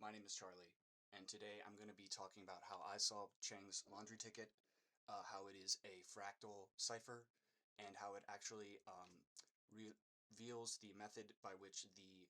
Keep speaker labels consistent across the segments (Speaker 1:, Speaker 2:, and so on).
Speaker 1: my name is Charlie, and today I'm going to be talking about how I solved Chang's laundry ticket, how it is a fractal cipher, and how it actually reveals the method by which the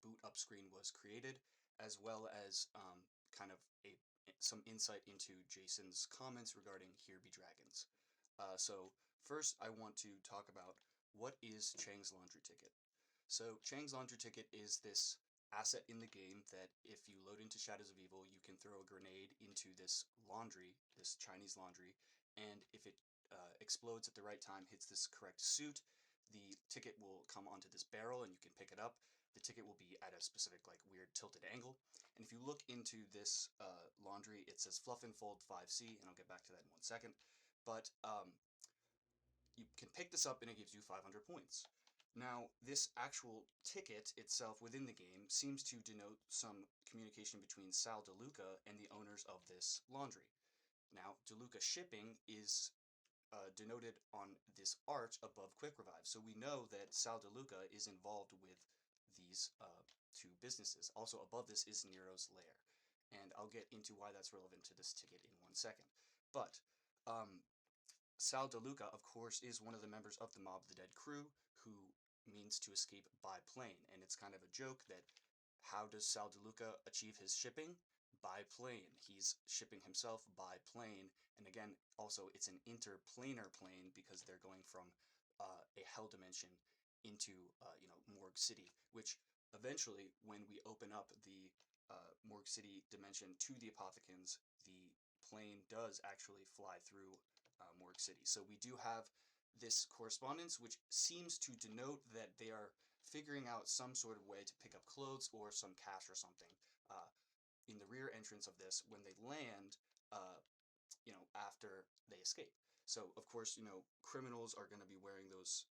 Speaker 1: boot up screen was created, as well as kind of some insight into Jason's comments regarding Here Be Dragons. So first I want to talk about what is Chang's laundry ticket. So Chang's laundry ticket is this asset in the game that if you load into Shadows of Evil, you can throw a grenade into this laundry, this Chinese laundry, and if it explodes at the right time, hits this correct suit, the ticket will come onto this barrel and you can pick it up. The ticket will be at a specific like weird tilted angle. And if you look into this laundry, it says Fluff and Fold 5C, and I'll get back to that in 1 second. But you can pick this up and it gives you 500 points. Now, this actual ticket itself within the game seems to denote some communication between Sal DeLuca and the owners of this laundry. Now, DeLuca shipping is denoted on this art above Quick Revive, so we know that Sal DeLuca is involved with these two businesses. Also above this is Nero's Lair, and I'll get into why that's relevant to this ticket in 1 second. But Sal DeLuca, of course, is one of the members of the Mob of the Dead crew who means to escape by plane. And it's kind of a joke that how does Sal DeLuca achieve his shipping? By plane. He's shipping himself by plane. And again, also, it's an interplanar plane because they're going from a hell dimension into, Morgue City, which eventually, when we open up the Morgue City dimension to the Apothecans, the plane does actually fly through Morgue City. So we do have this correspondence, which seems to denote that they are figuring out some sort of way to pick up clothes or some cash or something in the rear entrance of this when they land, after they escape. So, of course, criminals are going to be wearing those,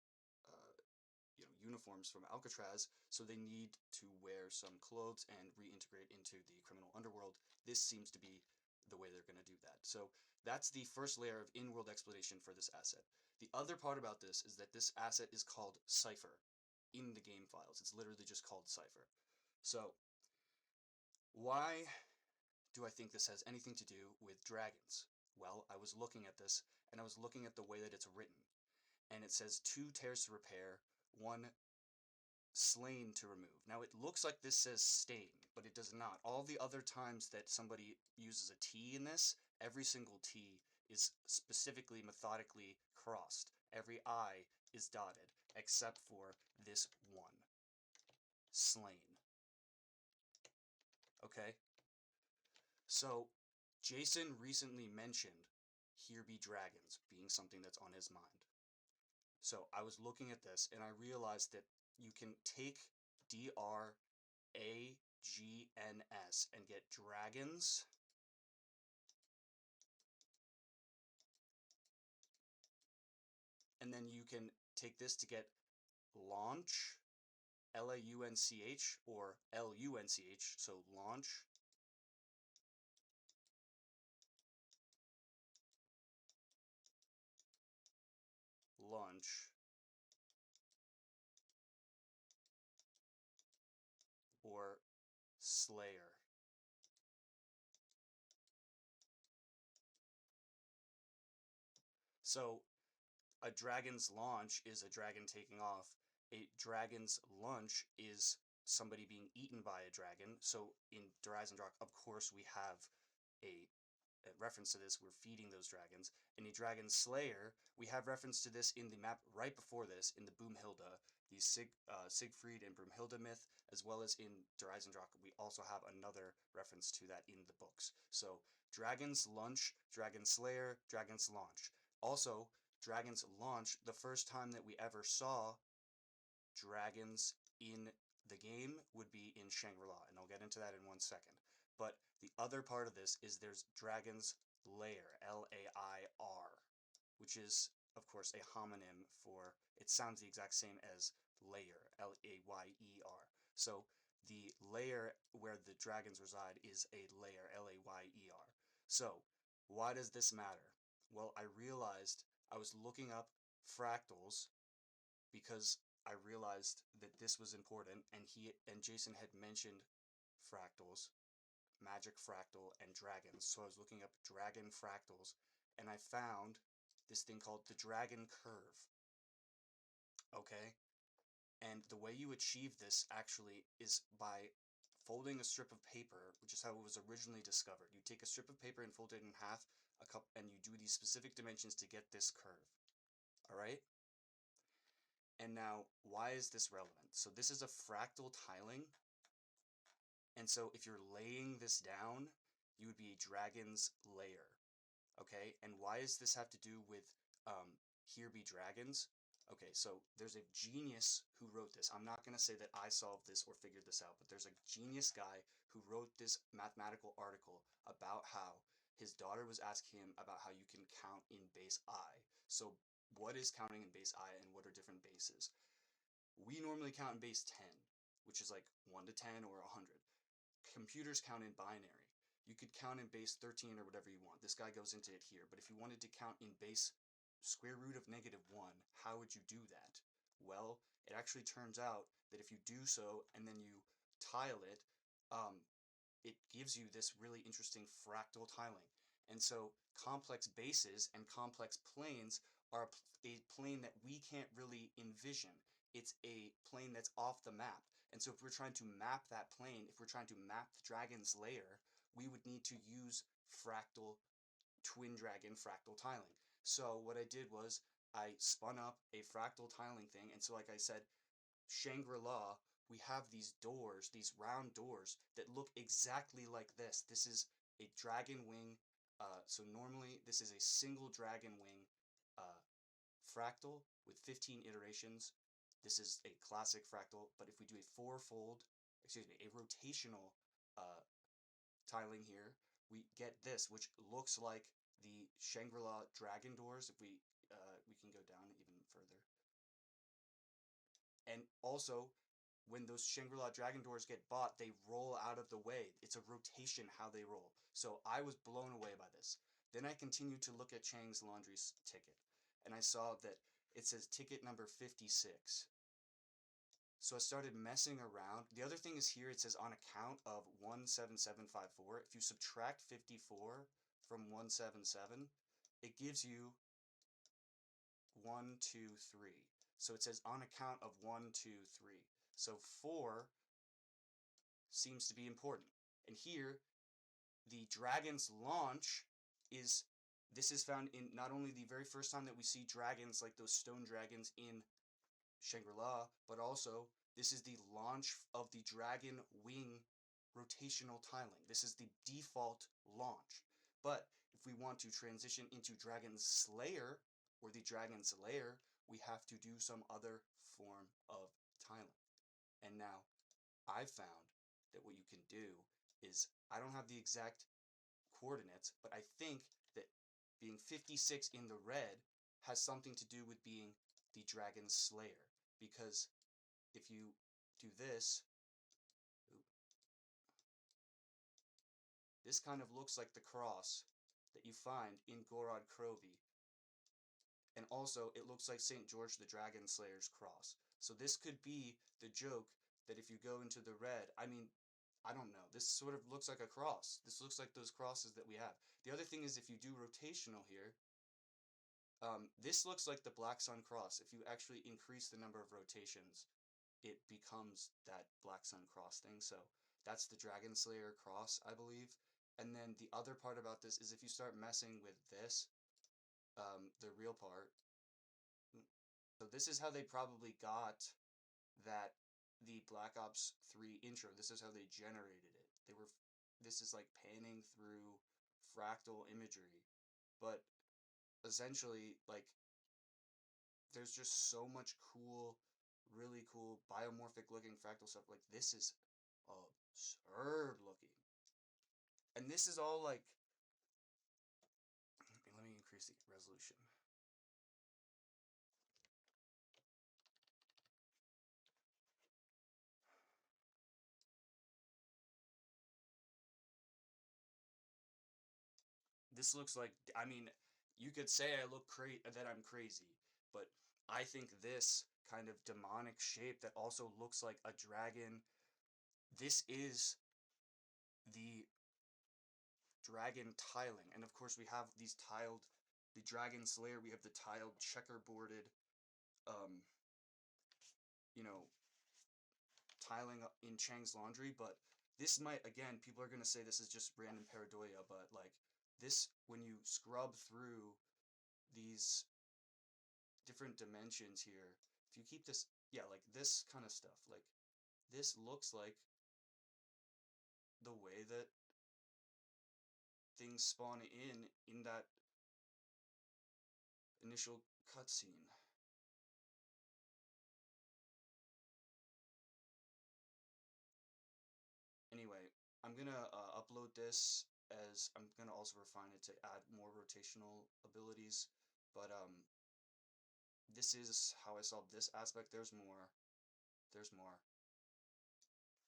Speaker 1: uniforms from Alcatraz, so they need to wear some clothes and reintegrate into the criminal underworld. This seems to be the way they're going to do that. So that's the first layer of in-world explanation for this asset. The other part about this is that this asset is called Cipher in the game files. It's literally just called Cipher. So why do I think this has anything to do with dragons? Well, I was looking at this, and I was looking at the way that it's written. And it says 2 tears to repair, 1 slain to remove. Now it looks like this says stain, but it does not. All the other times that somebody uses a T in this, every single T is specifically methodically crossed. Every I is dotted, except for this one. Slain. Okay? So, Jason recently mentioned Here Be Dragons being something that's on his mind. So I was looking at this and I realized that you can take DRAGNS and get dragons. And then you can take this to get launch, LAUNCH, or LUNCH, so launch. Lunch. Or Slayer. So a dragon's launch is a dragon taking off. A dragon's lunch is somebody being eaten by a dragon. So in Horizon Rock, of course, we have a reference to this. We're feeding those dragons. In a dragon slayer, we have reference to this in the map right before this, in the Boomhilda, the Siegfried and Broomhilda myth, as well as in Horizon Rock. We also have another reference to that in the books. So dragon's lunch, dragon slayer, dragon's launch. Also, dragons launch, the first time that we ever saw dragons in the game would be in Shangri-La, and I'll get into that in 1 second. But the other part of this is there's Dragon's Lair, Lair, which is, of course, a homonym for, it sounds the exact same as layer, Layer. So the layer where the dragons reside is a layer, Layer. So why does this matter? Well, I realized I was looking up fractals because I realized that this was important, and Jason had mentioned fractals, Magic Fractal, and dragons. So I was looking up dragon fractals, and I found this thing called the dragon curve. Okay? And the way you achieve this actually is by folding a strip of paper, which is how it was originally discovered. You take a strip of paper and fold it in half, and you do these specific dimensions to get this curve. All right? And now, why is this relevant? So this is a fractal tiling. And so if you're laying this down, you would be a dragon's lair. Okay, and why does this have to do with here be dragons? Okay, so there's a genius who wrote this. I'm not going to say that I solved this or figured this out, but there's a genius guy who wrote this mathematical article about how his daughter was asking him about how you can count in base I. So what is counting in base I and what are different bases? We normally count in base 10, which is like 1 to 10 or 100. Computers count in binary. You could count in base 13 or whatever you want. This guy goes into it here. But if you wanted to count in base square root of -1, how would you do that? Well, it actually turns out that if you do so and then you tile it, it gives you this really interesting fractal tiling. And so complex bases and complex planes are a plane that we can't really envision. It's a plane that's off the map. And so if we're trying to map that plane, if we're trying to map the dragon's lair, we would need to use fractal twin dragon fractal tiling. So what I did was I spun up a fractal tiling thing. And so like I said, Shangri-La, we have these doors, these round doors that look exactly like this. This is a dragon wing. So normally this is a single dragon wing fractal with 15 iterations. This is a classic fractal, but if we do a a rotational tiling here, we get this, which looks like the Shangri-La dragon doors. If we can go down even further. And also, when those Shangri-La dragon doors get bought, they roll out of the way. It's a rotation how they roll. So I was blown away by this. Then I continued to look at Chang's laundry ticket, and I saw that it says ticket number 56. So I started messing around. The other thing is here, it says on account of 17754. If you subtract 54 from 177, it gives you 1, 2, 3. So it says on account of 1, 2, 3. So 4 seems to be important. And here, the dragon's launch is, this is found in not only the very first time that we see dragons like those stone dragons in Shangri-La, but also this is the launch of the dragon wing rotational tiling. This is the default launch. But if we want to transition into Dragon's Slayer or the Dragon's Lair, we have to do some other form of tiling. And now I've found that what you can do is, I don't have the exact coordinates, but I think that being 56 in the red has something to do with being the Dragon's Slayer. Because if you do this, this kind of looks like the cross that you find in Gorod Krovi. And also, it looks like St. George the Dragon Slayer's cross. So this could be the joke that if you go into the red, I mean, I don't know. This sort of looks like a cross. This looks like those crosses that we have. The other thing is if you do rotational here, this looks like the Black Sun cross. If you actually increase the number of rotations, it becomes that Black Sun cross thing. So that's the Dragon Slayer cross, I believe. And then the other part about this is if you start messing with this, the real part. So this is how they probably got that the Black Ops 3 intro. This is how they generated it. This is like panning through fractal imagery. But essentially, like, there's just so much cool, really cool biomorphic looking fractal stuff. Like, this is absurd looking. And this is all like, let me increase the resolution. This looks like, I mean, you could say I look that I'm crazy, but I think this kind of demonic shape that also looks like a dragon, this is the dragon tiling. And of course we have these tiled, the dragon's lair, we have the tiled checkerboarded, you know, tiling in Chang's laundry, but this might, again, people are going to say this is just random pareidoia, but like this, when you scrub through these different dimensions here, if you keep this, yeah, like this kind of stuff, like this looks like the way that things spawn in that initial cutscene. Anyway, I'm gonna upload this, as I'm gonna also refine it to add more rotational abilities, but this is how I solved this aspect. There's more,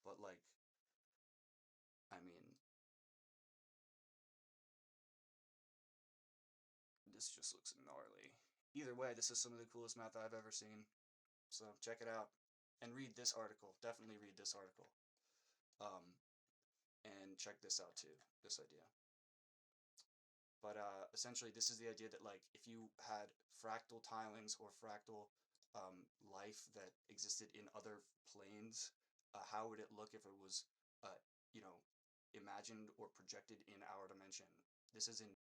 Speaker 1: but like, I mean, this just looks gnarly. Either way, this is some of the coolest math I've ever seen, so check it out, and read this article. Definitely read this article, and check this out too, this idea. But essentially, this is the idea that, like, if you had fractal tilings or fractal life that existed in other planes, how would it look if it was, you know, imagined or projected in our dimension? This is in